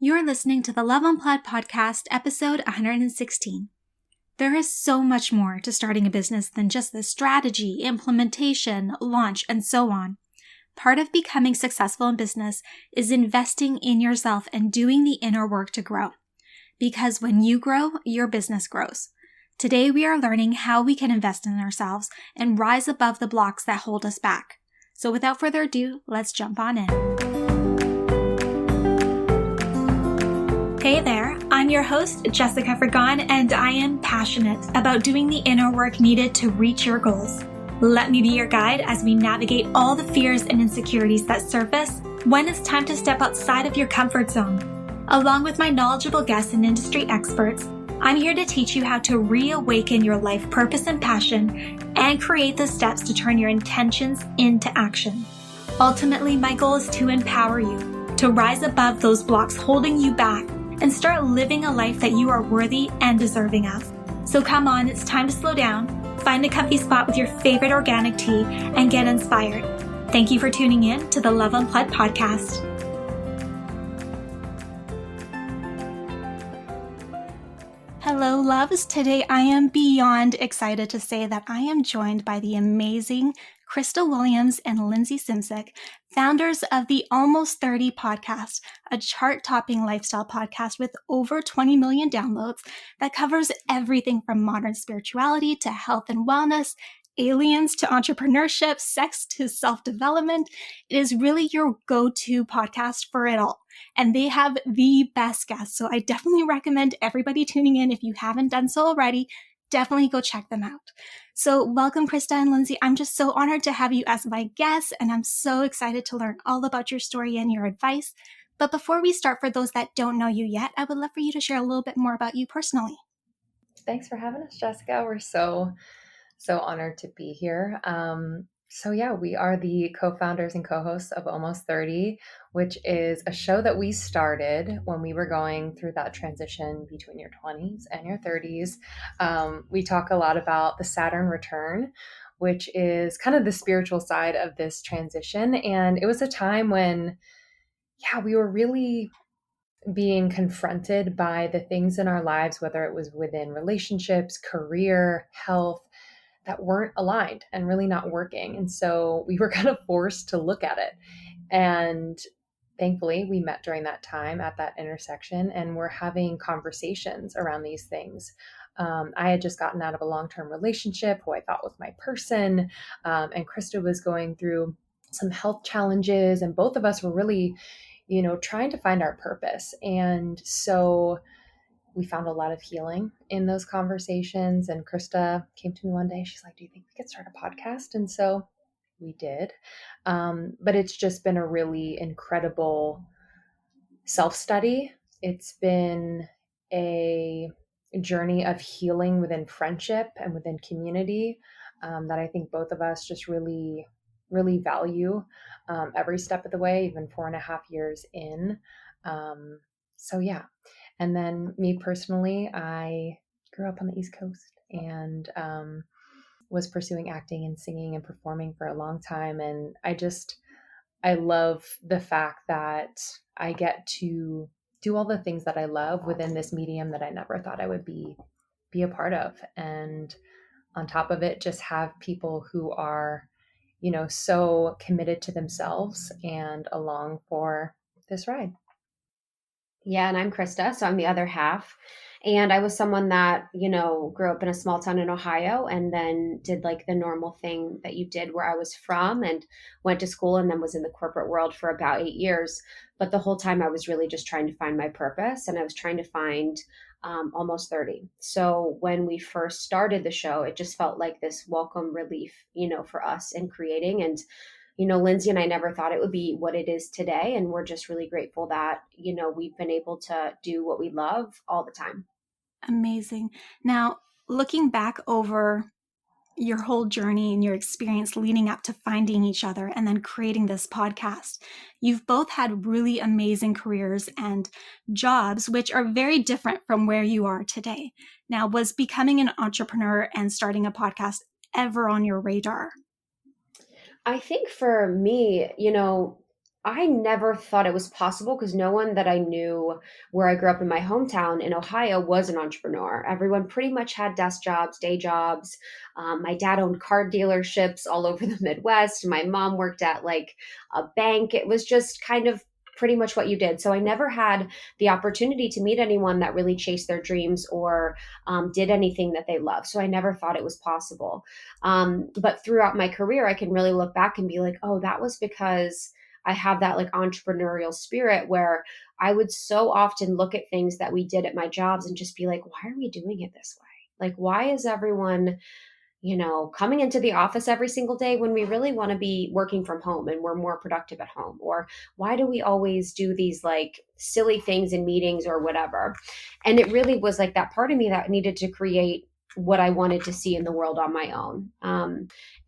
You're listening to the Love Unplugged podcast, episode 116. There is so much more to starting a business than just the strategy, implementation, launch, and so on. Part of becoming successful in business is investing in yourself and doing the inner work to grow. Because when you grow, your business grows. Today, we are learning how we can invest in ourselves and rise above the blocks that hold us back. So without further ado, let's jump on in. Hey there, I'm your host, Jessica Fergon, and I am passionate about doing the inner work needed to reach your goals. Let me be your guide as we navigate all the fears and insecurities that surface when it's time to step outside of your comfort zone. Along with my knowledgeable guests and industry experts, I'm here to teach you how to reawaken your life purpose and passion and create the steps to turn your intentions into action. Ultimately, my goal is to empower you to rise above those blocks holding you back and start living a life that you are worthy and deserving of. So come on, it's time to slow down, find a comfy spot with your favorite organic tea, and get inspired. Thank you for tuning in to the Love Unplugged podcast. Hello, loves. Today I am beyond excited to say that I am joined by the amazing Krista Williams and Lindsay Simcik, founders of the Almost 30 podcast, a chart-topping lifestyle podcast with over 20 million downloads that covers everything from modern spirituality to health and wellness, aliens to entrepreneurship, sex to self-development. It is really your go-to podcast for it all. And they have the best guests. So I definitely recommend everybody tuning in. If you haven't done so already, definitely go check them out. So welcome, Krista and Lindsay. I'm just so honored to have you as my guests, and I'm so excited to learn all about your story and your advice. But before we start, for those that don't know you yet, I would love for you to share a little bit more about you personally. Thanks for having us, Jessica. We're so honored to be here. We are the co-founders and co-hosts of Almost 30, which is a show that we started when we were going through that transition between your 20s and your 30s. We talk a lot about the Saturn return, which is kind of the spiritual side of this transition. And it was a time when, we were really being confronted by the things in our lives, whether it was within relationships, career, health, that weren't aligned and really not working. And so we were kind of forced to look at it. And thankfully, we met during that time at that intersection and we're having conversations around these things. I had just gotten out of a long-term relationship who I thought was my person. And Krista was going through some health challenges. And both of us were really, trying to find our purpose. And so we found a lot of healing in those conversations. And Krista came to me one day. She's like, do you think we could start a podcast? And so we did. But it's just been a really incredible self-study. It's been a journey of healing within friendship and within community that I think both of us just really, really value every step of the way, even 4.5 years in. And then me personally, I grew up on the East Coast and was pursuing acting and singing and performing for a long time. And I love the fact that I get to do all the things that I love within this medium that I never thought I would be a part of. And on top of it, just have people who are, so committed to themselves and along for this ride. Yeah, and I'm Krista, so I'm the other half. And I was someone that, grew up in a small town in Ohio and then did like the normal thing that you did where I was from and went to school and then was in the corporate world for about 8 years. But the whole time I was really just trying to find my purpose and I was trying to find Almost 30. So when we first started the show, it just felt like this welcome relief, for us in creating. And Lindsay and I never thought it would be what it is today. And we're just really grateful that, we've been able to do what we love all the time. Amazing. Now, looking back over your whole journey and your experience leading up to finding each other and then creating this podcast, you've both had really amazing careers and jobs, which are very different from where you are today. Now, was becoming an entrepreneur and starting a podcast ever on your radar? I think for me, I never thought it was possible because no one that I knew where I grew up in my hometown in Ohio was an entrepreneur. Everyone pretty much had desk jobs, day jobs. My dad owned car dealerships all over the Midwest. My mom worked at like a bank. It was just kind of pretty much what you did. So I never had the opportunity to meet anyone that really chased their dreams or did anything that they love. So I never thought it was possible. But throughout my career, I can really look back and be like, oh, that was because I have that like entrepreneurial spirit where I would so often look at things that we did at my jobs and just be like, why are we doing it this way? Like, why is everyone, coming into the office every single day when we really want to be working from home and we're more productive at home? Or why do we always do these like silly things in meetings or whatever? And it really was like that part of me that needed to create what I wanted to see in the world on my own.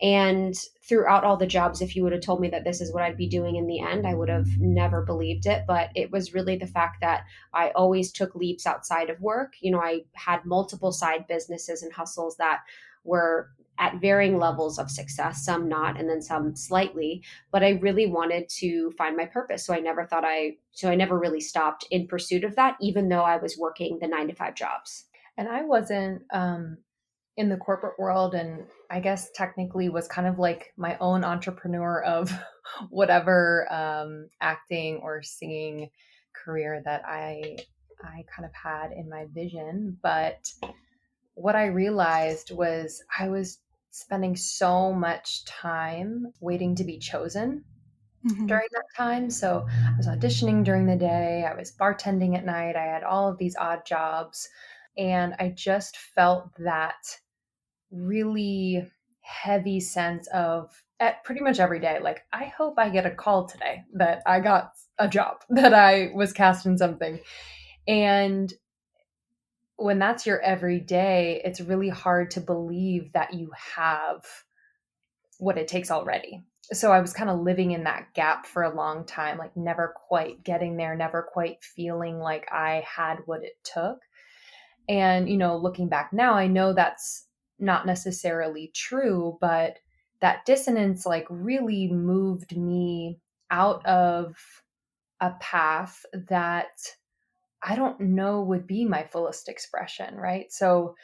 And throughout all the jobs, if you would have told me that this is what I'd be doing in the end, I would have never believed it. But it was really the fact that I always took leaps outside of work. I had multiple side businesses and hustles that were at varying levels of success, some not, and then some slightly. But I really wanted to find my purpose. So I never really stopped in pursuit of that, even though I was working the 9 to 5 jobs. And I wasn't in the corporate world, and I guess technically was kind of like my own entrepreneur of whatever acting or singing career that I kind of had in my vision. But what I realized was I was spending so much time waiting to be chosen during that time. So I was auditioning during the day, I was bartending at night, I had all of these odd jobs. And I just felt that really heavy sense of at pretty much every day, like, I hope I get a call today that I got a job, that I was cast in something. And when that's your everyday, it's really hard to believe that you have what it takes already. So I was kind of living in that gap for a long time, like never quite getting there, never quite feeling like I had what it took. And, looking back now, I know that's not necessarily true, but that dissonance like really moved me out of a path that I don't know would be my fullest expression, right? So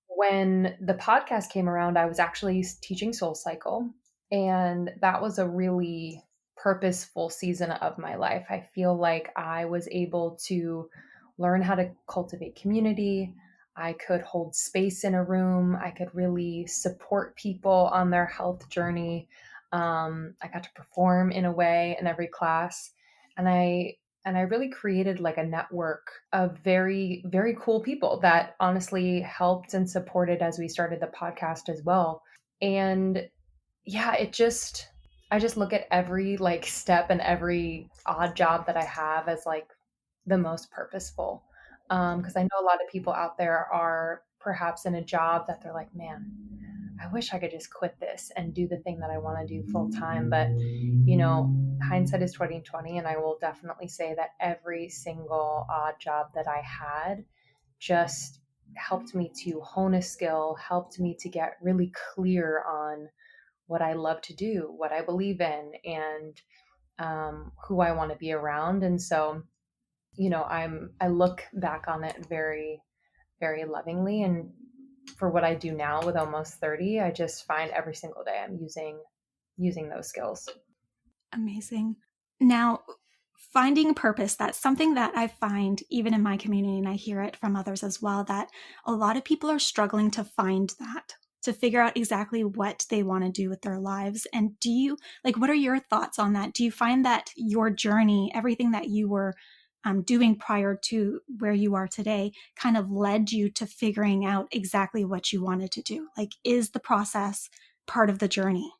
when the podcast came around, I was actually teaching Soul Cycle, and that was a really purposeful season of my life. I feel like I was able to learn how to cultivate community. I could hold space in a room. I could really support people on their health journey. I got to perform in a way in every class, and I really created like a network of very, very cool people that honestly helped and supported as we started the podcast as well. And yeah, I just look at every like step and every odd job that I have as like the most purposeful. Because I know a lot of people out there are perhaps in a job that they're like, man, I wish I could just quit this and do the thing that I want to do full time. But hindsight is 2020, and I will definitely say that every single odd job that I had just helped me to hone a skill, helped me to get really clear on what I love to do, what I believe in, and who I want to be around. And so, I look back on it very, very lovingly. And for what I do now with almost 30, I just find every single day I'm using those skills. Amazing. Now, finding purpose, that's something that I find even in my community, and I hear it from others as well, that a lot of people are struggling to find that, to figure out exactly what they want to do with their lives. And what are your thoughts on that? Do you find that your journey, everything that you were doing prior to where you are today, kind of led you to figuring out exactly what you wanted to do? Like, is the process part of the journey?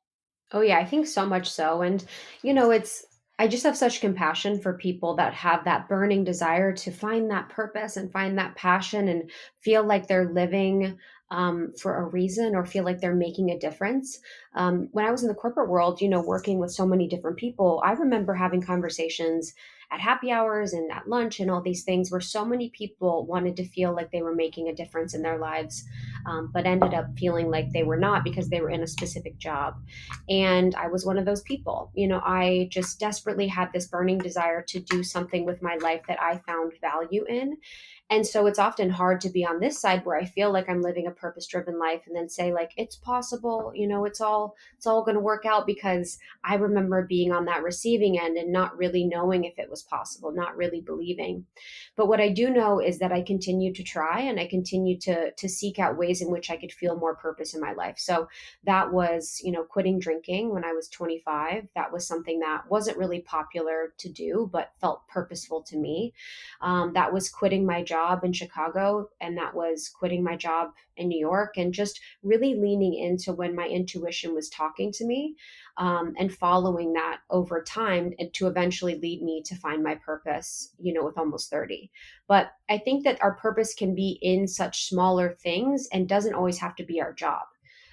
Oh yeah, I think so much so. And I just have such compassion for people that have that burning desire to find that purpose and find that passion and feel like they're living for a reason or feel like they're making a difference. When I was in the corporate world, working with so many different people, I remember having conversations at happy hours and at lunch and all these things, where so many people wanted to feel like they were making a difference in their lives, but ended up feeling like they were not because they were in a specific job. And I was one of those people. I just desperately had this burning desire to do something with my life that I found value in. And so it's often hard to be on this side where I feel like I'm living a purpose driven life and then say like it's possible, it's all going to work out, because I remember being on that receiving end and not really knowing if it was possible, not really believing. But what I do know is that I continue to try, and I continue to seek out ways in which I could feel more purpose in my life. So that was, quitting drinking when I was 25. That was something that wasn't really popular to do, but felt purposeful to me. That was quitting my job in Chicago, and that was quitting my job in New York, and just really leaning into when my intuition was talking to me, and following that over time, and to eventually lead me to find my purpose, with almost 30. But I think that our purpose can be in such smaller things and doesn't always have to be our job.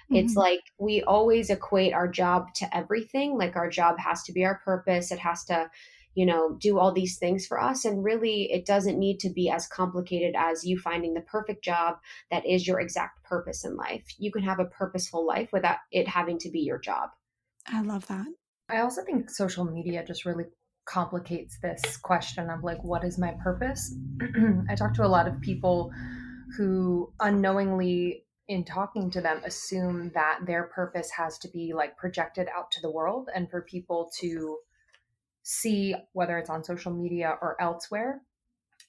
It's Mhm. like we always equate our job to everything. Like our job has to be our purpose. It has to, do all these things for us. And really, it doesn't need to be as complicated as you finding the perfect job that is your exact purpose in life. You can have a purposeful life without it having to be your job. I love that. I also think social media just really complicates this question of like, what is my purpose? I talk to a lot of people who unknowingly, in talking to them, assume that their purpose has to be like projected out to the world and for people to see, whether it's on social media or elsewhere.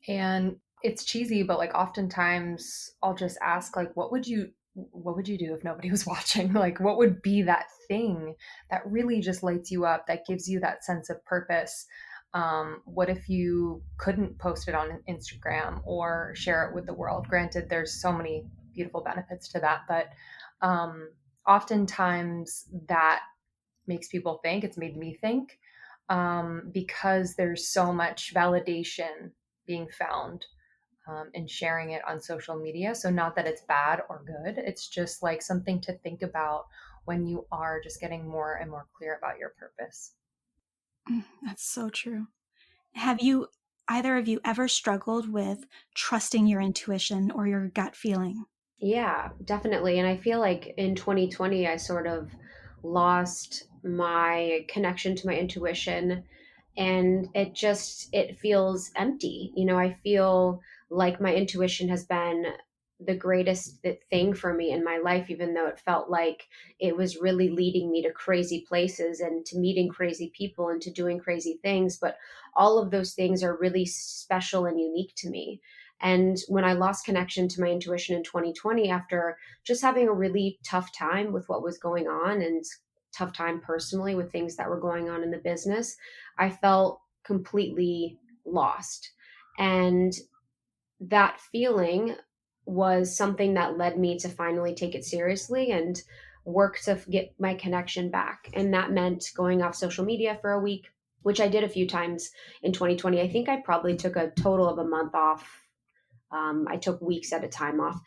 And it's cheesy, but like oftentimes I'll just ask like, what would you do if nobody was watching? Like, what would be that thing that really just lights you up, that gives you that sense of purpose? What if you couldn't post it on Instagram or share it with the world? Granted, there's so many beautiful benefits to that, but oftentimes that makes people think. It's made me think, because there's so much validation being found and sharing it on social media. So, not that it's bad or good, it's just like something to think about when you are just getting more and more clear about your purpose. That's so true. Have you, either of you, ever struggled with trusting your intuition or your gut feeling? Yeah, definitely. And I feel like in 2020, I sort of lost my connection to my intuition, and it feels empty. I feel like my intuition has been the greatest thing for me in my life, even though it felt like it was really leading me to crazy places and to meeting crazy people and to doing crazy things. But all of those things are really special and unique to me. And when I lost connection to my intuition in 2020, after just having a really tough time with what was going on, and tough time personally with things that were going on in the business, I felt completely lost. And that feeling was something that led me to finally take it seriously and work to get my connection back. And that meant going off social media for a week, which I did a few times in 2020. I think I probably took a total of a month off. I took weeks at a time off.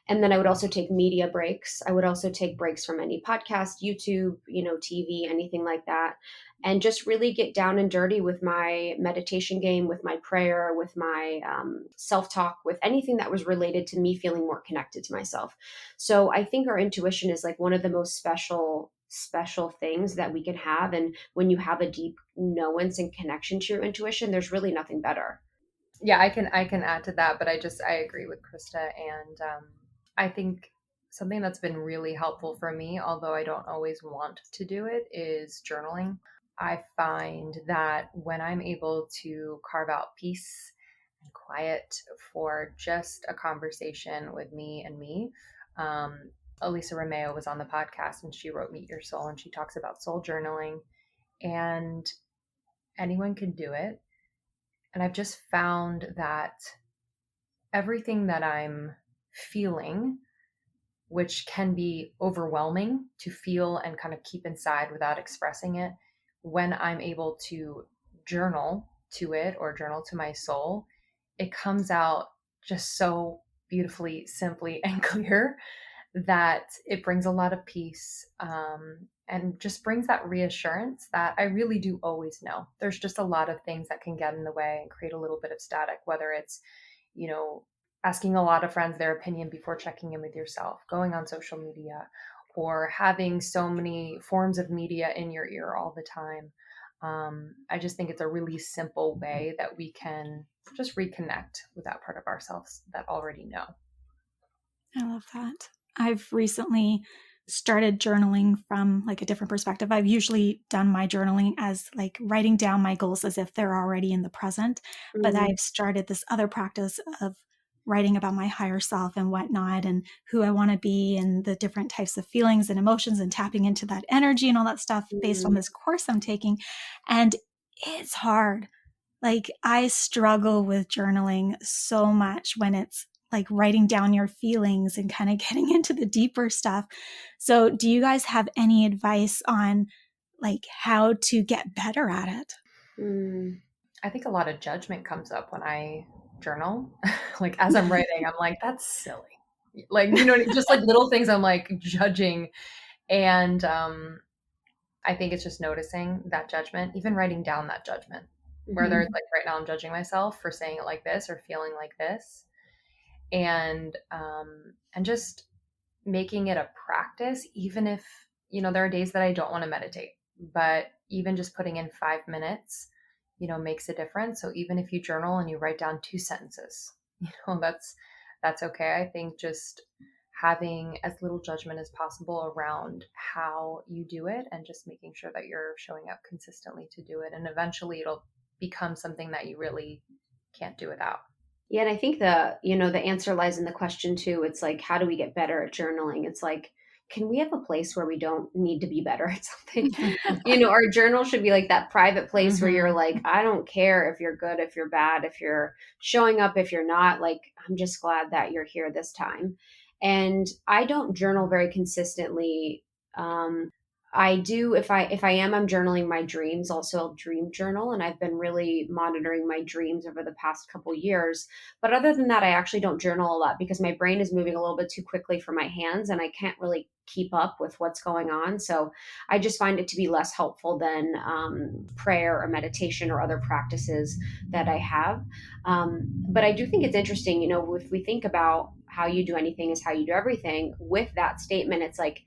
And then I would also take media breaks. I would also take breaks from any podcast, YouTube, TV, anything like that. And just really get down and dirty with my meditation game, with my prayer, with my self talk, with anything that was related to me feeling more connected to myself. So I think our intuition is like one of the most special things that we can have. And when you have a deep knowance and connection to your intuition, there's really nothing better. Yeah, I can add to that, but I agree with Krista, and I think something that's been really helpful for me, although I don't always want to do it, is journaling. I find that when I'm able to carve out peace and quiet for just a conversation with me and me. Elisa Romeo was on the podcast and she wrote Meet Your Soul, and she talks about soul journaling, and anyone can do it. And I've just found that everything that I'm feeling, which can be overwhelming to feel and kind of keep inside without expressing it, when I'm able to journal to it or journal to my soul, it comes out just so beautifully, simply, and clear that it brings a lot of peace. and just brings that reassurance that I really do always know. There's just a lot of things that can get in the way and create a little bit of static, whether it's, you know, asking a lot of friends their opinion before checking in with yourself, going on social media, or having so many forms of media in your ear all the time. I just think it's a really simple way that we can just reconnect with that part of ourselves that already know. I love that. I've recently started journaling from like a different perspective. I've usually done my journaling as like writing down my goals as if they're already in the present, but I've started this other practice of writing about my higher self and whatnot and who I want to be and the different types of feelings and emotions and tapping into that energy and all that stuff based on this course I'm taking. And it's hard. Like I struggle with journaling so much when it's like writing down your feelings and kind of getting into the deeper stuff. So do you guys have any advice on like how to get better at it? I think a lot of judgment comes up when I journal. Like as I'm writing, I'm like, that's silly. Like, you know, just like little things I'm like judging. And I think it's just noticing that judgment, even writing down that judgment, where there's like right now I'm judging myself for saying it like this or feeling like this. And just making it a practice, even if, you know, there are days that I don't want to meditate, but even just putting in 5 minutes, you know, makes a difference. So even if you journal and you write down 2 sentences, you know, that's okay. I think just having as little judgment as possible around how you do it and just making sure that you're showing up consistently to do it. And eventually it'll become something that you really can't do without. Yeah, and I think the answer lies in the question too. It's like, how do we get better at journaling? It's like, can we have a place where we don't need to be better at something? Our journal should be like that private place where you're like, I don't care if you're good, if you're bad, if you're showing up, if you're not, like, I'm just glad that you're here this time. And I don't journal very consistently. I do, if I'm journaling my dreams, also I'll dream journal. And I've been really monitoring my dreams over the past couple years. But other than that, I actually don't journal a lot because my brain is moving a little bit too quickly for my hands and I can't really keep up with what's going on. So I just find it to be less helpful than prayer or meditation or other practices that I have. But I do think it's interesting, if we think about how you do anything is how you do everything, with that statement, it's like,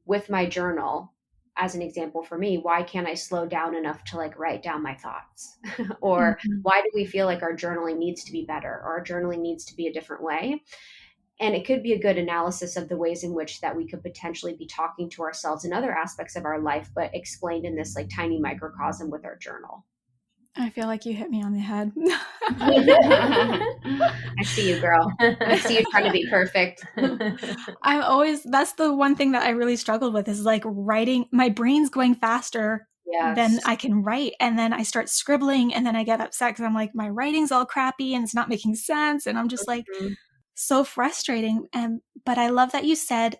with my journal, as an example for me, why can't I slow down enough to like write down my thoughts? Or why do we feel like our journaling needs to be better or our journaling needs to be a different way? And it could be a good analysis of the ways in which that we could potentially be talking to ourselves in other aspects of our life, but explained in this like tiny microcosm with our journal. I feel like you hit me on the head. I see you, girl. I see you trying to be perfect. That's the one thing that I really struggled with is like writing. My brain's going faster than I can write. And then I start scribbling and then I get upset because I'm like, my writing's all crappy and it's not making sense. And I'm just like, so frustrating. But I love that you said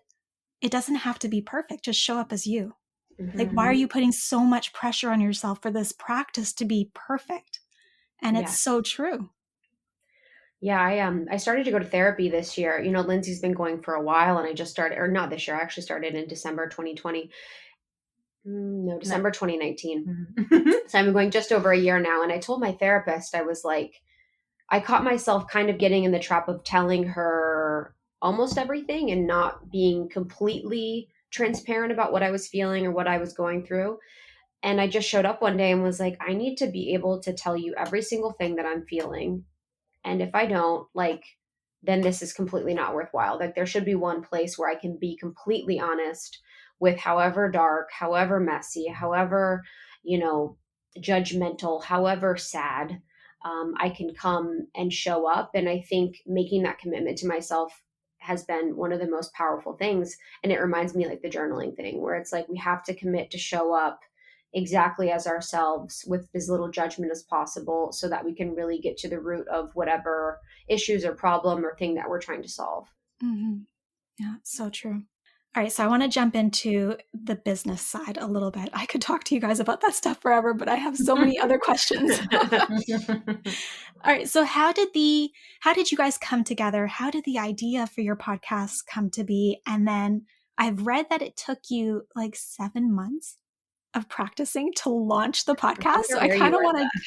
it doesn't have to be perfect. Just show up as you. Like, why are you putting so much pressure on yourself for this practice to be perfect? And it's so true. Yeah, I started to go to therapy this year. Lindsay's been going for a while and I just started, or not this year, I actually started in December 2020. No, December 2019. So I've been going just over a year now. And I told my therapist, I was like, I caught myself kind of getting in the trap of telling her almost everything and not being completely transparent about what I was feeling or what I was going through. And I just showed up one day and was like, I need to be able to tell you every single thing that I'm feeling. And if I don't, like, then this is completely not worthwhile. Like, there should be one place where I can be completely honest with however dark, however messy, however, judgmental, however sad, I can come and show up. And I think making that commitment to myself has been one of the most powerful things. And it reminds me like the journaling thing where it's like, we have to commit to show up exactly as ourselves with as little judgment as possible so that we can really get to the root of whatever issues or problem or thing that we're trying to solve. Yeah, so true. All right, so I want to jump into the business side a little bit. I could talk to you guys about that stuff forever, but I have so many other questions. All right, so how did you guys come together? How did the idea for your podcast come to be? And then I've read that it took you like 7 months of practicing to launch the podcast. So I Where kind you of want It's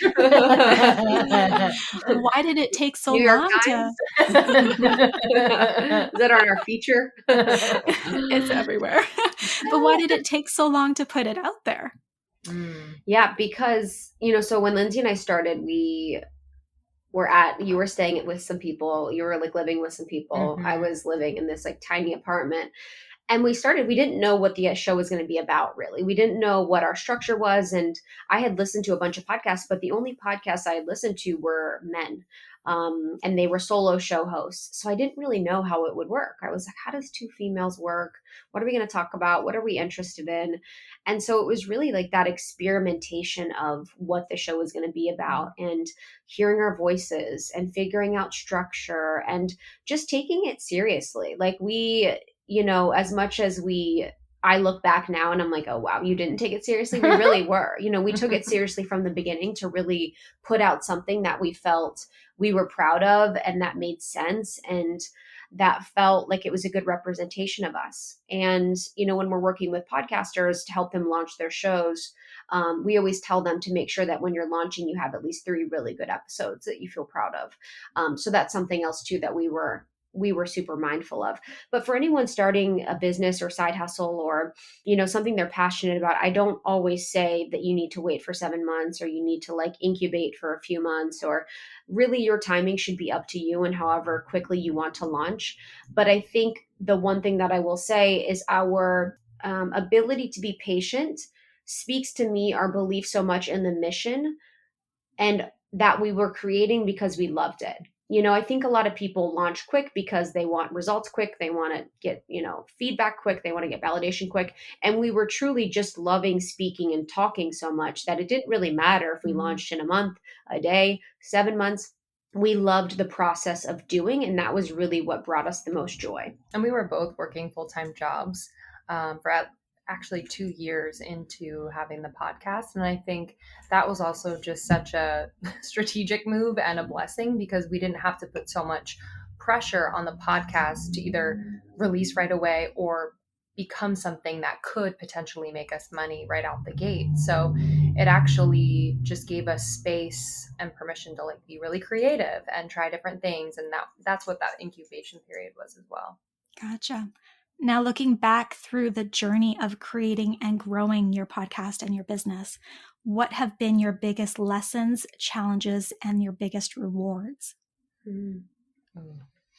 to, why did it take so New York long Times? to, Is that on our feature? it's everywhere. But why did it take so long to put it out there? Yeah, because, so when Lindsay and I started, you were staying with some people, you were like living with some people. I was living in this like tiny apartment. And we didn't know what the show was going to be about, really. We didn't know what our structure was. And I had listened to a bunch of podcasts, but the only podcasts I had listened to were men. And they were solo show hosts. So I didn't really know how it would work. I was like, how does two females work? What are we going to talk about? What are we interested in? And so it was really like that experimentation of what the show was going to be about and hearing our voices and figuring out structure and just taking it seriously. Like as much as I look back now and I'm like, oh, wow, you didn't take it seriously. We really were, we took it seriously from the beginning to really put out something that we felt we were proud of and that made sense. And that felt like it was a good representation of us. And, when we're working with podcasters to help them launch their shows, we always tell them to make sure that when you're launching, you have at least 3 really good episodes that you feel proud of. So that's something else too that we were super mindful of. But for anyone starting a business or side hustle or, something they're passionate about, I don't always say that you need to wait for 7 months or you need to like incubate for a few months, or really your timing should be up to you and however quickly you want to launch. But I think the one thing that I will say is our ability to be patient speaks to me, our belief so much in the mission and that we were creating because we loved it. I think a lot of people launch quick because they want results quick. They want to get, feedback quick. They want to get validation quick. And we were truly just loving speaking and talking so much that it didn't really matter if we launched in a month, a day, 7 months. We loved the process of doing. And that was really what brought us the most joy. And we were both working full-time jobs for actually 2 years into having the podcast. And I think that was also just such a strategic move and a blessing because we didn't have to put so much pressure on the podcast to either release right away or become something that could potentially make us money right out the gate. So it actually just gave us space and permission to like be really creative and try different things. And that's what that incubation period was as well. Gotcha. Now, looking back through the journey of creating and growing your podcast and your business, what have been your biggest lessons, challenges, and your biggest rewards?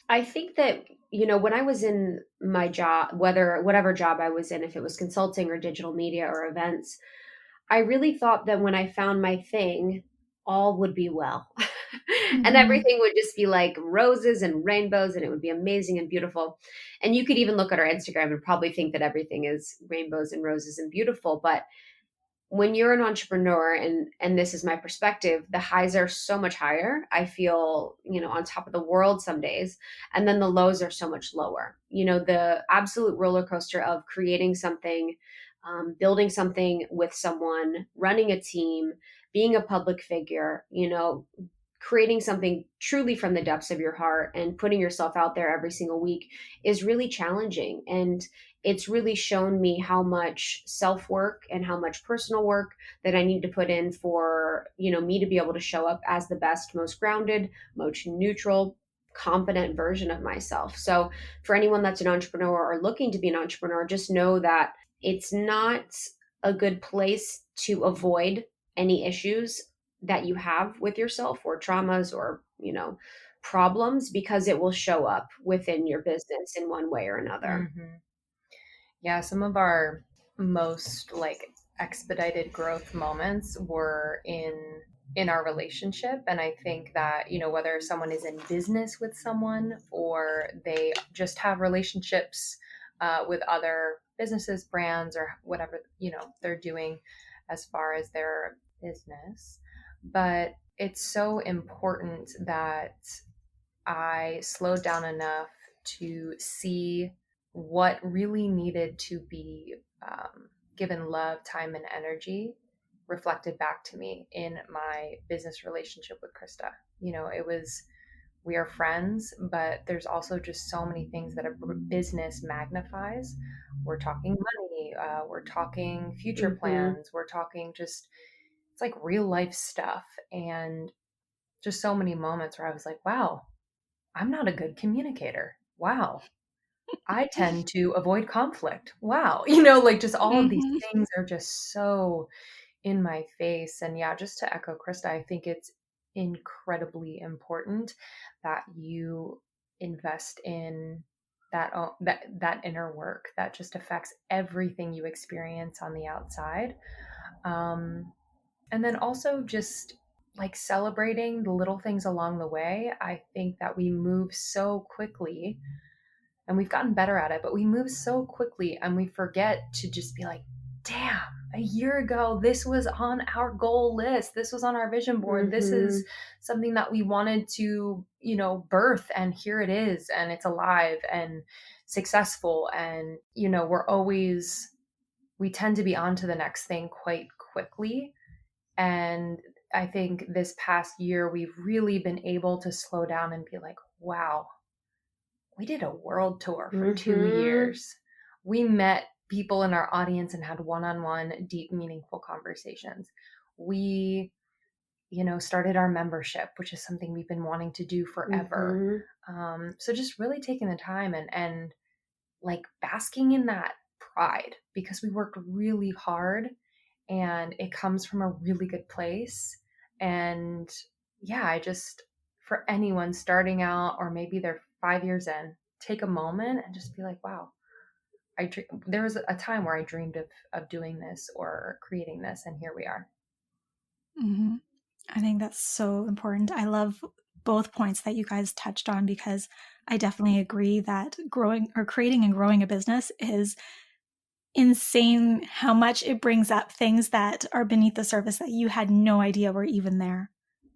I think that, when I was in my job, whatever job I was in, if it was consulting or digital media or events, I really thought that when I found my thing, all would be well. And everything would just be like roses and rainbows and it would be amazing and beautiful. And you could even look at our Instagram and probably think that everything is rainbows and roses and beautiful. But when you're an entrepreneur, and this is my perspective, the highs are so much higher. I feel, on top of the world some days, and then the lows are so much lower. The absolute roller coaster of creating something, building something with someone, running a team, being a public figure, creating something truly from the depths of your heart and putting yourself out there every single week is really challenging. And it's really shown me how much self-work and how much personal work that I need to put in for, me to be able to show up as the best, most grounded, most neutral, competent version of myself. So for anyone that's an entrepreneur or looking to be an entrepreneur, just know that it's not a good place to avoid any issues that you have with yourself or traumas or, problems, because it will show up within your business in one way or another. Yeah, some of our most like expedited growth moments were in our relationship. And I think that, whether someone is in business with someone or they just have relationships with other businesses, brands, or whatever, they're doing as far as their business. But it's so important that I slowed down enough to see what really needed to be given love, time, and energy reflected back to me in my business relationship with Krista. It was we are friends, but there's also just so many things that a business magnifies. We're talking money, we're talking future Mm-hmm. plans, we're talking just, it's like real life stuff. And just so many moments where I was like, wow, I'm not a good communicator. Wow. I tend to avoid conflict. Wow. Like just all of these Hmm. things are just so in my face. And yeah, just to echo Krista, I think it's incredibly important that you invest in that inner work that just affects everything you experience on the outside. And then also just like celebrating the little things along the way. I think that we move so quickly, and we've gotten better at it, but we move so quickly and we forget to just be like, damn, a year ago, this was on our goal list. This was on our vision board. This Mm-hmm. is something that we wanted to, birth. And here it is. And it's alive and successful. And, we tend to be on to the next thing quite quickly. And I think this past year, we've really been able to slow down and be like, wow, we did a world tour for 2 years. We met people in our audience and had one-on-one, deep, meaningful conversations. We, started our membership, which is something we've been wanting to do forever. Mm-hmm. So just really taking the time and like basking in that pride, because we worked really hard and it comes from a really good place. And yeah, I just, for anyone starting out or maybe they're 5 years in, take a moment and just be like, wow, there was a time where I dreamed of doing this or creating this, and here we are. Hmm. I think that's so important. I love both points that you guys touched on because I definitely agree that growing or creating and growing a business is insane how much it brings up things that are beneath the surface that you had no idea were even there,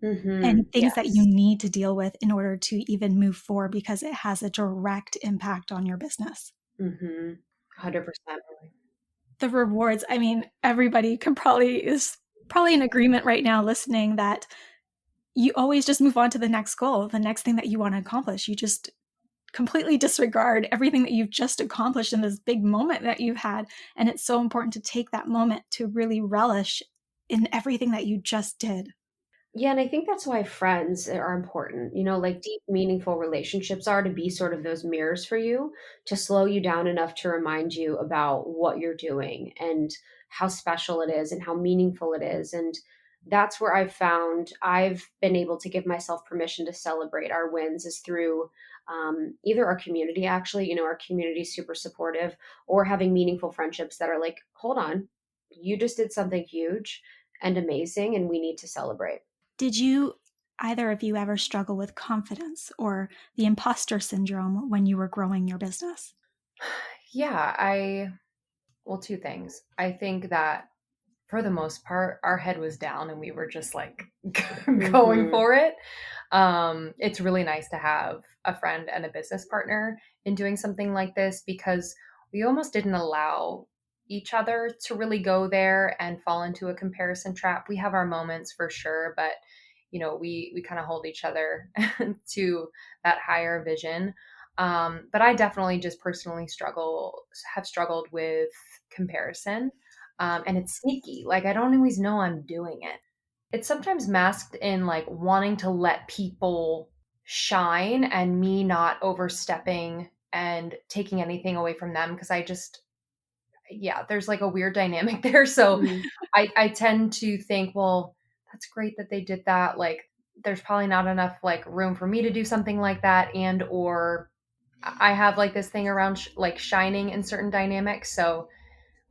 Mm-hmm. and things that you Yes. need to deal with in order to even move forward because it has a direct impact on your business. Mm-hmm. 100%. The rewards, I mean, everybody is probably in agreement right now listening that you always just move on to the next goal, the next thing that you want to accomplish. You just completely disregard everything that you've just accomplished in this big moment that you've had. And it's so important to take that moment to really relish in everything that you just did. Yeah, and I think that's why friends are important. Like deep, meaningful relationships are to be sort of those mirrors for you, to slow you down enough to remind you about what you're doing and how special it is and how meaningful it is. And that's where I've found I've been able to give myself permission to celebrate our wins is through either our community, actually, our community is super supportive, or having meaningful friendships that are like, hold on, you just did something huge and amazing, and we need to celebrate. Did you, either of you, ever struggle with confidence or the imposter syndrome when you were growing your business? Yeah, well, two things. I think that for the most part, our head was down and we were just like going Mm-hmm. for it. It's really nice to have a friend and a business partner in doing something like this, because we almost didn't allow each other to really go there and fall into a comparison trap. We have our moments for sure, but we kind of hold each other to that higher vision. But I definitely just personally have struggled with comparison. And it's sneaky. Like, I don't always know I'm doing it. It's sometimes masked in like wanting to let people shine and me not overstepping and taking anything away from them, because yeah, there's like a weird dynamic there. So Mm-hmm. I tend to think, well, that's great that they did that. Like, there's probably not enough like room for me to do something like that. And, or I have like this thing around like shining in certain dynamics. So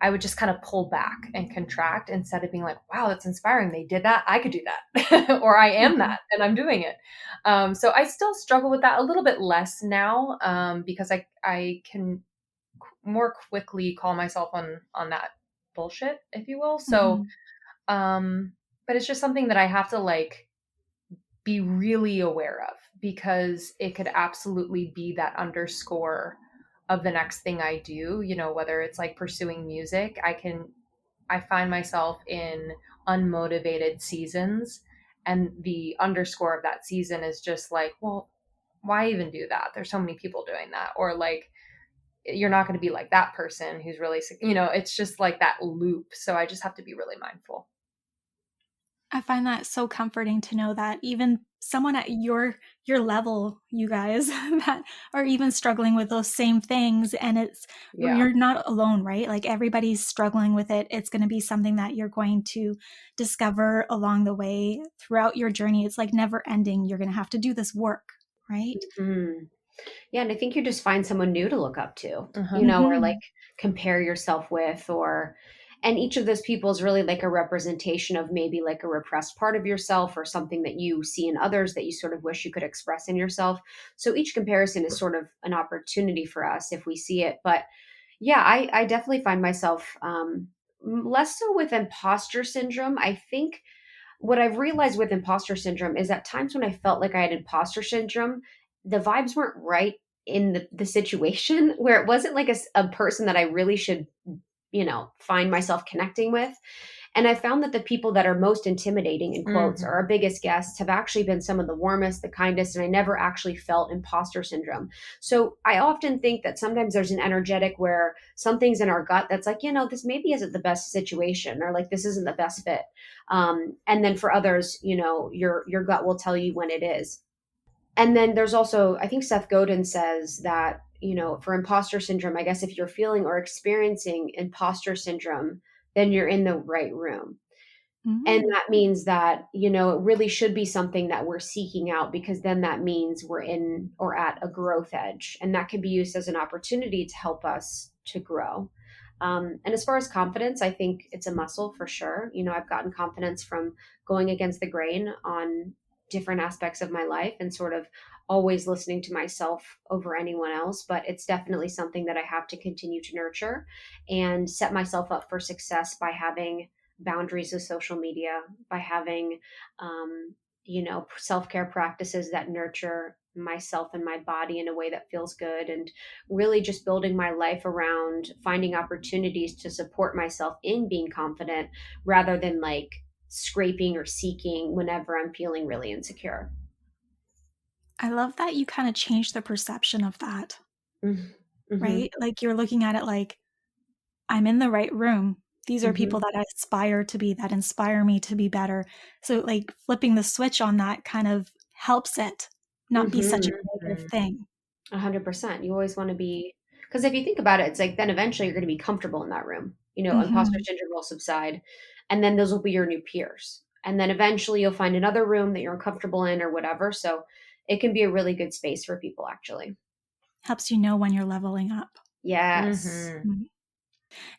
I would just kind of pull back and contract instead of being like, wow, that's inspiring. They did that. I could do that. Or I am Mhm. that and I'm doing it. So I still struggle with that a little bit less now, because I can more quickly call myself on that bullshit, if you will. So, Mhm. um, but it's just something that I have to like be really aware of, because it could absolutely be that underscore of the next thing I do, whether it's like pursuing music. I find myself in unmotivated seasons, and the underscore of that season is just like, well, why even do that? There's so many people doing that. Or like, you're not going to be like that person who's really, it's just like that loop. So I just have to be really mindful. I find that so comforting to know that even someone at your level, you guys, that are even struggling with those same things, and you're not alone, right? Like everybody's struggling with it. It's going to be something that you're going to discover along the way throughout your journey. It's like never ending. You're going to have to do this work, right? Mm-hmm. Yeah, and I think you just find someone new to look up to, Mm-hmm. or like compare yourself with, and each of those people is really like a representation of maybe like a repressed part of yourself or something that you see in others that you sort of wish you could express in yourself. So each comparison is sort of an opportunity for us if we see it. But yeah, I definitely find myself less so with imposter syndrome. I think what I've realized with imposter syndrome is at times when I felt like I had imposter syndrome, the vibes weren't right in the situation where it wasn't like a person that I really should, find myself connecting with. And I found that the people that are most intimidating, in quotes, Mm-hmm. are our biggest guests have actually been some of the warmest, the kindest, and I never actually felt imposter syndrome. So I often think that sometimes there's an energetic where something's in our gut that's like, this maybe isn't the best situation, or like this isn't the best fit. And then for others, your gut will tell you when it is. And then there's also, I think Seth Godin says that, for imposter syndrome, I guess if you're feeling or experiencing imposter syndrome, then you're in the right room. And that means that, it really should be something that we're seeking out, because then that means we're in or at a growth edge. And that can be used as an opportunity to help us to grow. And as far as confidence, I think it's a muscle for sure. I've gotten confidence from going against the grain on different aspects of my life and sort of always listening to myself over anyone else. But it's definitely something that I have to continue to nurture and set myself up for success by having boundaries with social media, by having, self-care practices that nurture myself and my body in a way that feels good, and really just building my life around finding opportunities to support myself in being confident rather than like scraping or seeking whenever I'm feeling really insecure. I love that you kind of change the perception of that, Mm-hmm. right? Like you're looking at it like, I'm in the right room. These are Mm-hmm. people that I aspire to be, that inspire me to be better. So like flipping the switch on that kind of helps it not be such a negative Mm-hmm. thing. 100%. You always want to be, because if you think about it, it's like then eventually you're going to be comfortable in that room. Imposter Mm-hmm. syndrome will subside, and then those will be your new peers. And then eventually you'll find another room that you're uncomfortable in or whatever. So it can be a really good space for people, actually. Helps you know when you're leveling up. Yes. Mm-hmm. Mhm.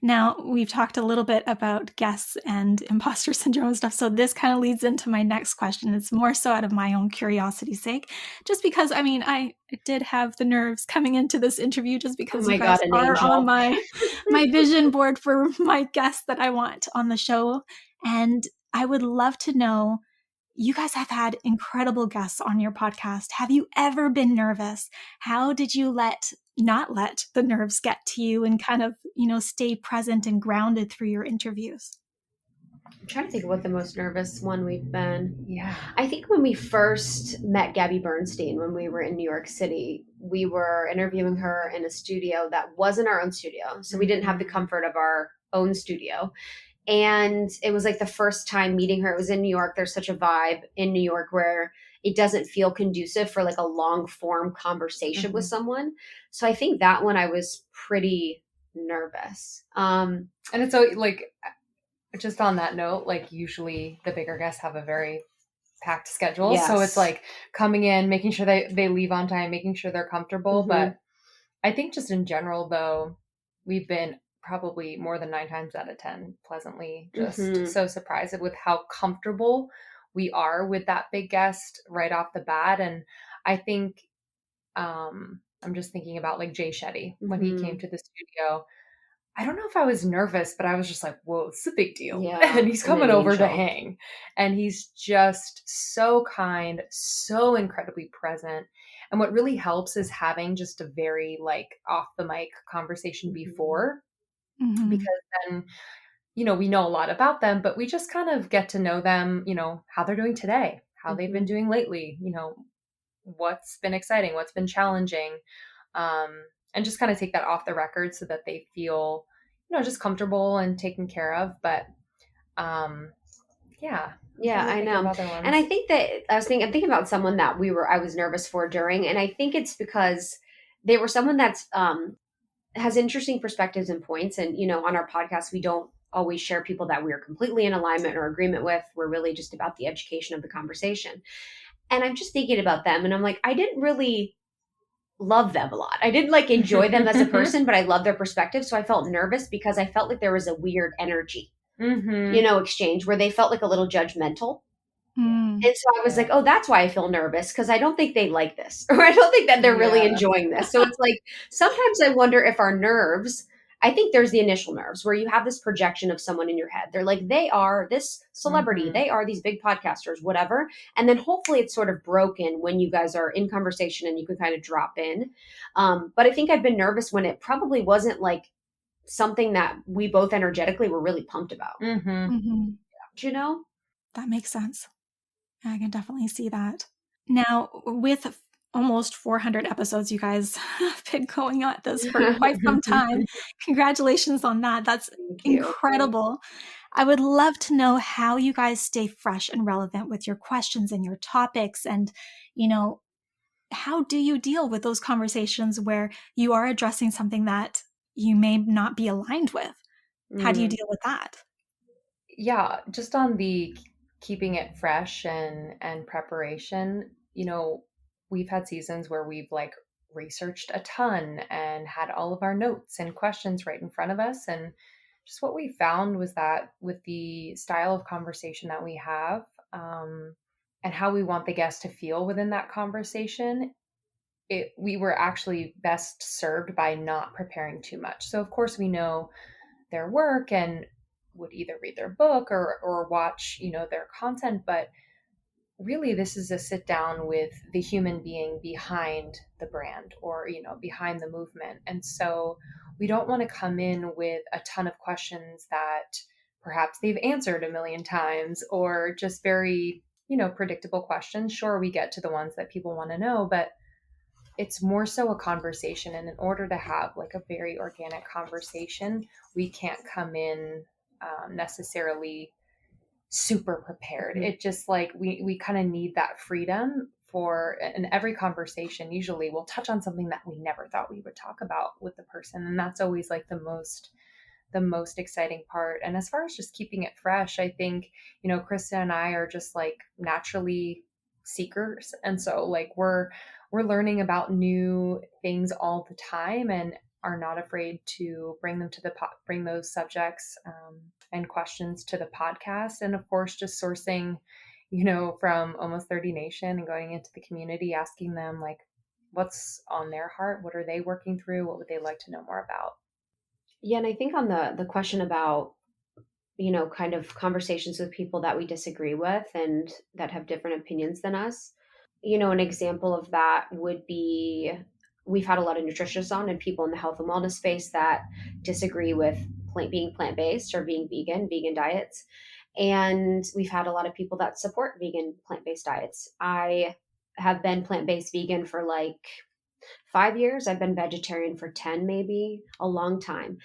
Now, we've talked a little bit about guests and imposter syndrome and stuff. So this kind of leads into my next question. It's more so out of my own curiosity's sake, just because, I mean, I did have the nerves coming into this interview just Oh because you my guys God, an are on angel. my vision board for my guests that I want on the show. And I would love to know, you guys have had incredible guests on your podcast. Have you ever been nervous? How did you not let the nerves get to you and kind of, stay present and grounded through your interviews? I'm trying to think of what the most nervous one we've been. Yeah. I think when we first met Gabby Bernstein, when we were in New York City, we were interviewing her in a studio that wasn't our own studio. So we didn't have the comfort of our own studio. And it was like the first time meeting her. It was in New York. There's such a vibe in New York where it doesn't feel conducive for like a long form conversation with someone. So I think that one I was pretty nervous. And it's so like, just on that note, like usually the bigger guests have a very packed schedule. Yes. So it's like coming in, making sure they leave on time, making sure they're comfortable. But I think just in general, though, we've been probably more than 9 times out of 10 pleasantly just so surprised with how comfortable we are with that big guest right off the bat. And I think I'm just thinking about like Jay Shetty when he came to the studio. I don't know if I was nervous, but I was just like, whoa, it's a big deal. Yeah, And he's coming over to hang. And he's just so kind, so incredibly present. And what really helps is having just a very like off the mic conversation before, because then, we know a lot about them, but we just kind of get to know them, how they're doing today, how they've been doing lately, what's been exciting, what's been challenging, and just kind of take that off the record so that they feel, just comfortable and taken care of. But yeah. Yeah, I know. And I think that I'm thinking about someone that I was nervous for during, and I think it's because they were someone that's has interesting perspectives and points. And, on our podcast, we don't always share people that we are completely in alignment or agreement with. We're really just about the education of the conversation. And I'm just thinking about them, and I'm like, I didn't really love them a lot. I didn't enjoy them as a person, but I love their perspective. So I felt nervous because I felt like there was a weird energy, exchange where they felt like a little judgmental. And so I was like, oh, that's why I feel nervous, because I don't think they like this, or I don't think that they're really enjoying this. So it's like, sometimes I wonder if our nerves, I think there's the initial nerves where you have this projection of someone in your head. They're like, they are this celebrity, they are these big podcasters, whatever. And then hopefully it's sort of broken when you guys are in conversation and you can kind of drop in. But I think I've been nervous when it probably wasn't something that we both energetically were really pumped about. That makes sense. I can definitely see that. Now, with almost 400 episodes, you guys have been going at this for quite some time. Congratulations on that. That's incredible. I would love to know how you guys stay fresh and relevant with your questions and your topics. And, how do you deal with those conversations where you are addressing something that you may not be aligned with? How do you deal with that? Yeah, just on the keeping it fresh and preparation, we've had seasons where we've researched a ton and had all of our notes and questions right in front of us. And just what we found was that with the style of conversation that we have, and how we want the guest to feel within that conversation, we were actually best served by not preparing too much. So of course we know their work and would either read their book or watch, their content. But really, this is a sit down with the human being behind the brand or, behind the movement. And so we don't want to come in with a ton of questions that perhaps they've answered a million times or just very, predictable questions. Sure, we get to the ones that people want to know, but it's more so a conversation. And in order to have a very organic conversation, we can't come in necessarily super prepared. It just we kind of need that freedom in every conversation. Usually we'll touch on something that we never thought we would talk about with the person. And that's always the most exciting part. And as far as just keeping it fresh, I think, Krista and I are just naturally seekers. And so we're learning about new things all the time and are not afraid to bring those subjects and questions to the podcast. And of course, just sourcing, from Almost 30 Nation and going into the community, asking them what's on their heart, what are they working through, what would they like to know more about. Yeah, and I think on the question about, kind of conversations with people that we disagree with and that have different opinions than us, an example of that would be, we've had a lot of nutritionists on and people in the health and wellness space that disagree with being plant-based or being vegan diets. And we've had a lot of people that support vegan plant-based diets. I have been plant-based vegan for 5 years. I've been vegetarian for 10, maybe, a long time.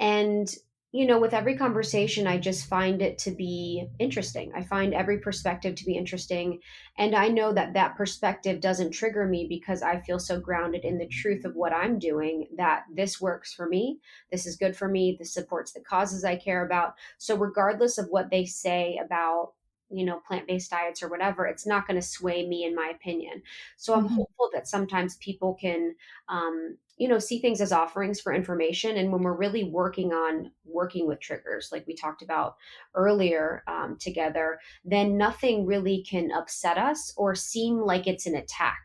And, with every conversation, I just find it to be interesting. I find every perspective to be interesting. And I know that perspective doesn't trigger me because I feel so grounded in the truth of what I'm doing, that this works for me. This is good for me. This supports the causes I care about. So regardless of what they say about, plant-based diets or whatever, it's not going to sway me in my opinion. So I'm hopeful that sometimes people can, see things as offerings for information. And when we're really working with triggers, like we talked about earlier together, then nothing really can upset us or seem like it's an attack.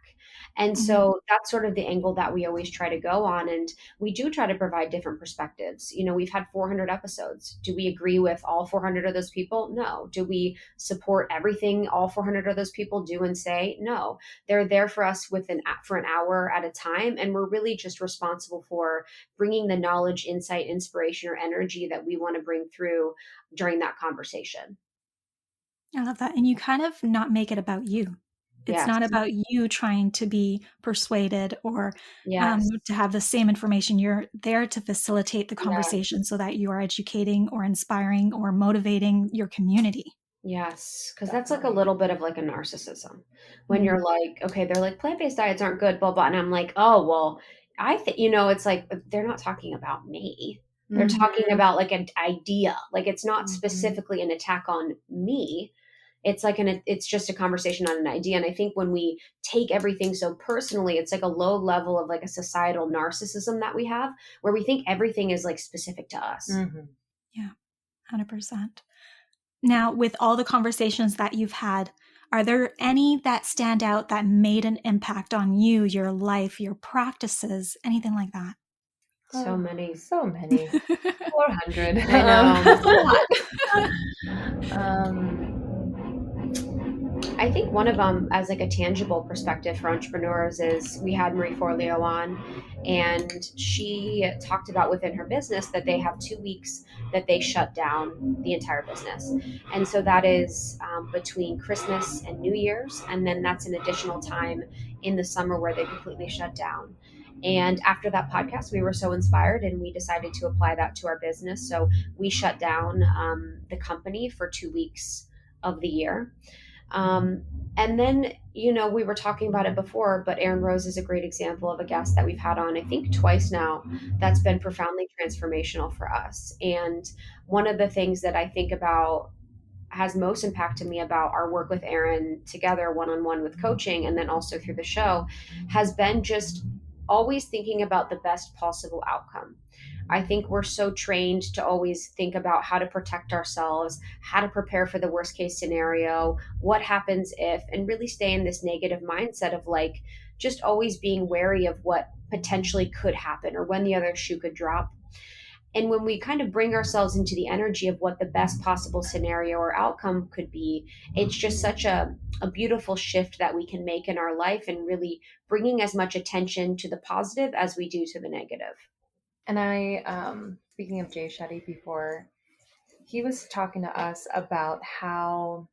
And so that's sort of the angle that we always try to go on. And we do try to provide different perspectives. We've had 400 episodes. Do we agree with all 400 of those people? No. Do we support everything all 400 of those people do and say? No. They're there for us for an hour at a time. And we're really just responsible for bringing the knowledge, insight, inspiration, or energy that we want to bring through during that conversation. I love that. And you kind of not make it about you. It's Yes. not about you trying to be persuaded or Yes. to have the same information. You're there to facilitate the Yes. conversation so that you are educating or inspiring or motivating your community. Yes, because that's like a little bit of like a narcissism when Mhm. you're like, okay, they're like plant-based diets aren't good, blah blah, and I'm like, oh well, I think it's like they're not talking about me. They're Mhm. talking about like an idea. Like it's not Mhm. specifically an attack on me. It's like it's just a conversation on an idea. And I think when we take everything so personally, it's like a low level of like a societal narcissism that we have where we think everything is like specific to us. Mhm. Yeah, 100%. Now, with all the conversations that you've had, are there any that stand out that made an impact on you, your life, your practices, anything like that? So many. So many. 400. I know. That's a lot. I think one of them, as like a tangible perspective for entrepreneurs, is we had Marie Forleo on, and she talked about within her business that they have 2 weeks that they shut down the entire business, and so that is between Christmas and New Year's, and then that's an additional time in the summer where they completely shut down. And after that podcast, we were so inspired and we decided to apply that to our business. So we shut down the company for 2 weeks of the year. And then, we were talking about it before, but Erin Rose is a great example of a guest that we've had on, I think, twice now, that's been profoundly transformational for us. And one of the things that I think about has most impacted me about our work with Erin together, one on one with coaching, and then also through the show, has been just always thinking about the best possible outcome. I think we're so trained to always think about how to protect ourselves, how to prepare for the worst case scenario, what happens if, and really stay in this negative mindset of like just always being wary of what potentially could happen or when the other shoe could drop. And when we kind of bring ourselves into the energy of what the best possible scenario or outcome could be, it's just such a beautiful shift that we can make in our life and really bringing as much attention to the positive as we do to the negative. And speaking of Jay Shetty before, he was talking to us about how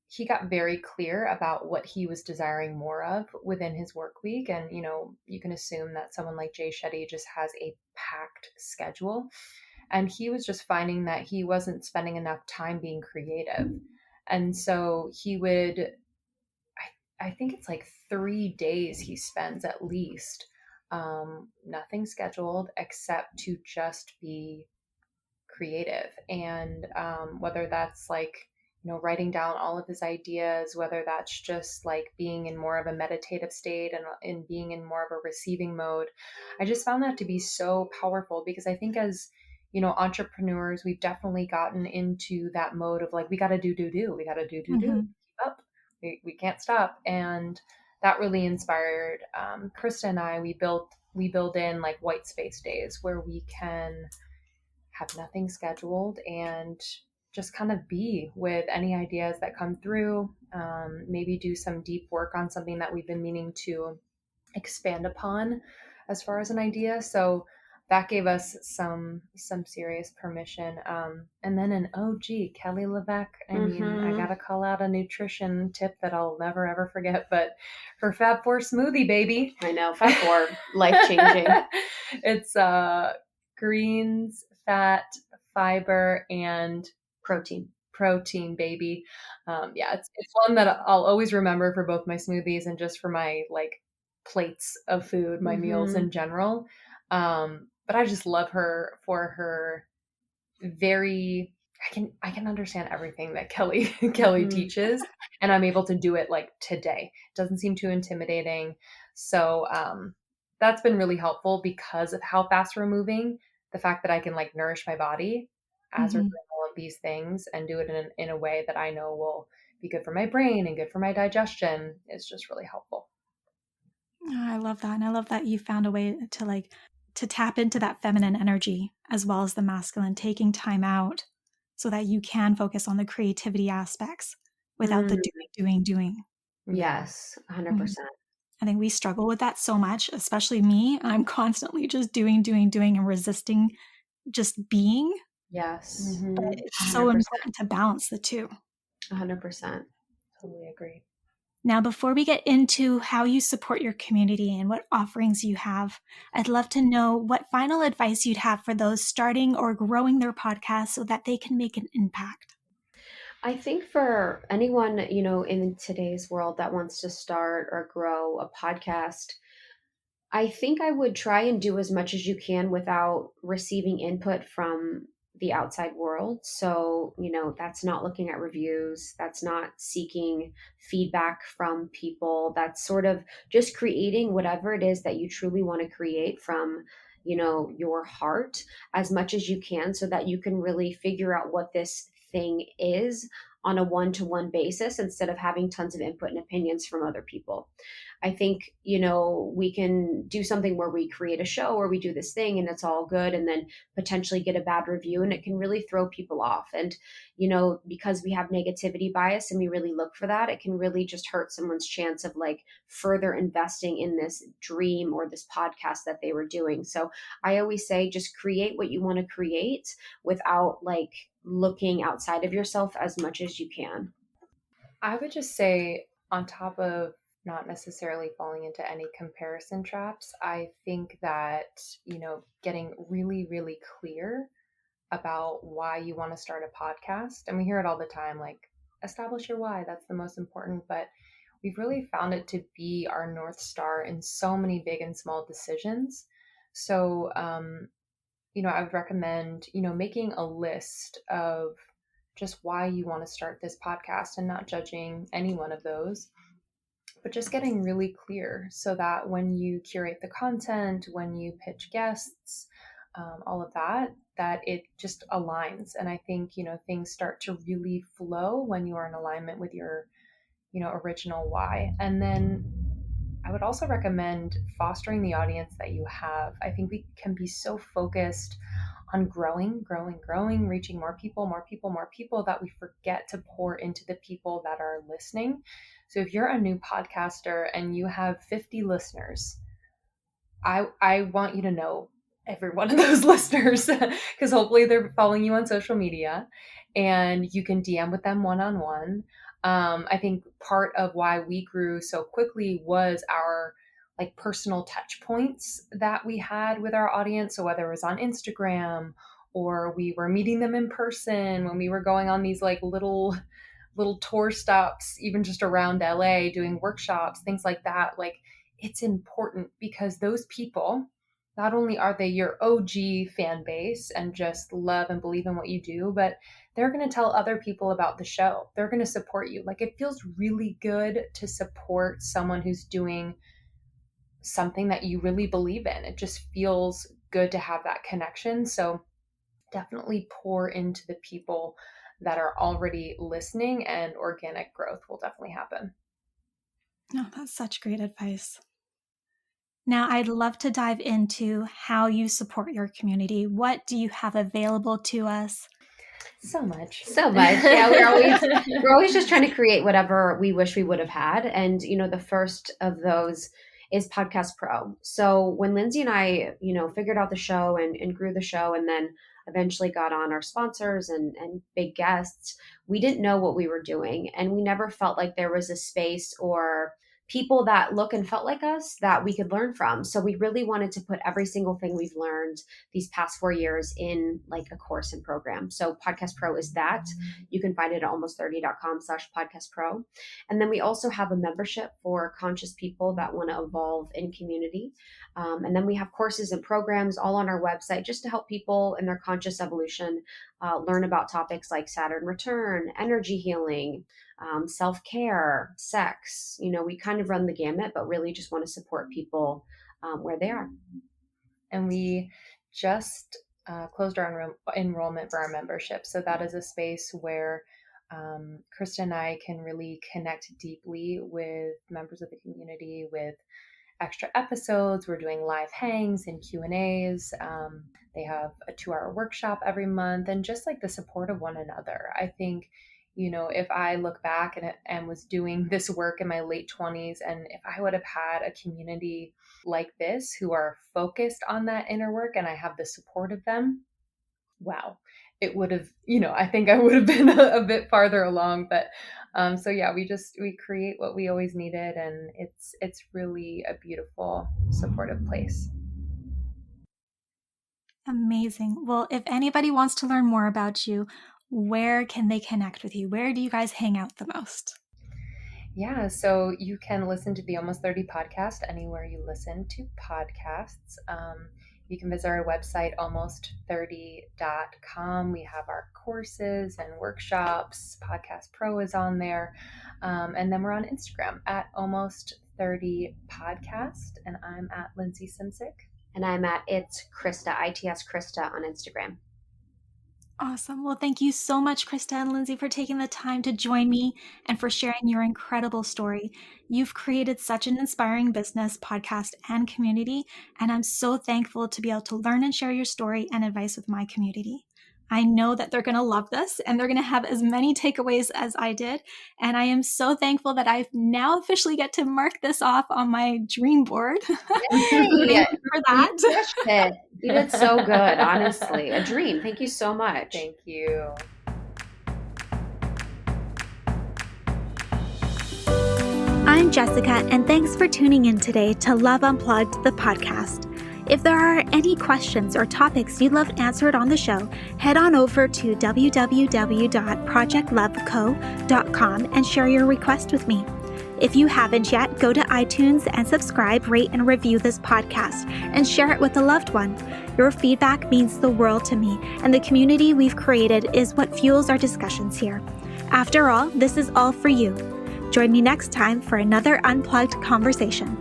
he got very clear about what he was desiring more of within his work week. And, you can assume that someone like Jay Shetty just has a packed schedule. And he was just finding that he wasn't spending enough time being creative. And so he would, I think it's like 3 days he spends at least, nothing scheduled except to just be creative. And whether that's like, writing down all of his ideas, whether that's just like being in more of a meditative state and being in more of a receiving mode. I just found that to be so powerful because I think as, entrepreneurs, we've definitely gotten into that mode of like, we got to do. We got to do, Mm-hmm. keep up. We can't stop. And that really inspired Krista and I. We build in like white space days where we can have nothing scheduled and just kind of be with any ideas that come through. Maybe do some deep work on something that we've been meaning to expand upon as far as an idea. So that gave us some serious permission. And then an OG, Kelly LeVeque. I mean, I gotta call out a nutrition tip that I'll never ever forget, but her Fab Four smoothie, baby. I know, Fab Four, life changing. It's greens, fat, fiber, and protein, baby. It's one that I'll always remember for both my smoothies and just for my like plates of food, my meals in general. But I just love her for her very I can understand everything that Kelly teaches, and I'm able to do it like today. It doesn't seem too intimidating. So that's been really helpful because of how fast we're moving. The fact that I can like nourish my body as we're doing all of these things and do it in a way that I know will be good for my brain and good for my digestion is just really helpful. Oh, I love that. And I love that you found a way to tap into that feminine energy as well as the masculine, taking time out so that you can focus on the creativity aspects without the doing. Yes, 100%. I think we struggle with that so much, especially me. I'm constantly just doing and resisting just being. Yes. But it's so important to balance the two. 100%. Totally agree. Now, before we get into how you support your community and what offerings you have, I'd love to know what final advice you'd have for those starting or growing their podcast so that they can make an impact. I think for anyone, in today's world that wants to start or grow a podcast, I think I would try and do as much as you can without receiving input from the outside world. So, that's not looking at reviews, that's not seeking feedback from people, that's sort of just creating whatever it is that you truly want to create from, your heart as much as you can so that you can really figure out what this thing is on a one-to-one basis instead of having tons of input and opinions from other people. I think, we can do something where we create a show or we do this thing and it's all good and then potentially get a bad review and it can really throw people off. And, because we have negativity bias and we really look for that, it can really just hurt someone's chance of like further investing in this dream or this podcast that they were doing. So I always say just create what you want to create without like looking outside of yourself as much as you can. I would just say, on top of not necessarily falling into any comparison traps, I think that, getting really, really clear about why you want to start a podcast. And we hear it all the time, like, establish your why. That's the most important. But we've really found it to be our North Star in so many big and small decisions. So, I would recommend, making a list of just why you want to start this podcast and not judging any one of those, but just getting really clear so that when you curate the content, when you pitch guests, all of that, that it just aligns. And I think, things start to really flow when you are in alignment with your, original why. And then I would also recommend fostering the audience that you have. I think we can be so focused on growing, reaching more people, that we forget to pour into the people that are listening. So if you're a new podcaster and you have 50 listeners, I want you to know every one of those listeners because hopefully they're following you on social media and you can DM with them one-on-one. I think part of why we grew so quickly was our like personal touch points that we had with our audience. So whether it was on Instagram or we were meeting them in person when we were going on these like little tour stops, even just around LA, doing workshops, things like that. Like it's important because those people, not only are they your OG fan base and just love and believe in what you do, but they're going to tell other people about the show. They're going to support you. Like it feels really good to support someone who's doing something that you really believe in. It just feels good to have that connection. So definitely pour into the people that are already listening, and organic growth will definitely happen. Oh, that's such great advice. Now, I'd love to dive into how you support your community. What do you have available to us? So much. Yeah, we're always just trying to create whatever we wish we would have had. And, the first of those is Podcast Pro. So when Lindsay and I, figured out the show and grew the show and then eventually got on our sponsors and big guests, we didn't know what we were doing. And we never felt like there was a space or people that look and felt like us that we could learn from. So we really wanted to put every single thing we've learned these past 4 years in like a course and program. So Podcast Pro is that. You can find it at almost30.com/podcast pro. And then we also have a membership for conscious people that want to evolve in community. And then we have courses and programs all on our website just to help people in their conscious evolution learn about topics like Saturn return, energy healing, self-care, sex. We kind of run the gamut, but really just want to support people where they are. And we just closed our enrollment for our membership. So that is a space where Krista and I can really connect deeply with members of the community with extra episodes. We're doing live hangs and Q&As. They have a 2-hour workshop every month and just like the support of one another. I think, if I look back and was doing this work in my late 20s, and if I would have had a community like this who are focused on that inner work and I have the support of them, wow, it would have, I think I would have been a bit farther along. But So yeah, we create what we always needed, and it's really a beautiful, supportive place. Amazing. Well, if anybody wants to learn more about you, where can they connect with you? Where do you guys hang out the most? Yeah, so you can listen to the Almost 30 podcast anywhere you listen to podcasts. You can visit our website, almost30.com. We have our courses and workshops. Podcast Pro is on there. And then we're on Instagram at almost30 podcast. And I'm at Lindsay Simcik. And I'm at It's Krista, ITS Krista on Instagram. Awesome. Well, thank you so much, Krista and Lindsay, for taking the time to join me and for sharing your incredible story. You've created such an inspiring business, podcast, and community, and I'm so thankful to be able to learn and share your story and advice with my community. I know that they're going to love this and they're going to have as many takeaways as I did. And I am so thankful that I now officially get to mark this off on my dream board. Thank you for that. You did so good, honestly. A dream. Thank you so much. Thank you. I'm Jessica, and thanks for tuning in today to Love Unplugged, the podcast. If there are any questions or topics you'd love answered on the show, head on over to www.projectloveco.com and share your request with me. If you haven't yet, go to iTunes and subscribe, rate, and review this podcast and share it with a loved one. Your feedback means the world to me, and the community we've created is what fuels our discussions here. After all, this is all for you. Join me next time for another unplugged conversation.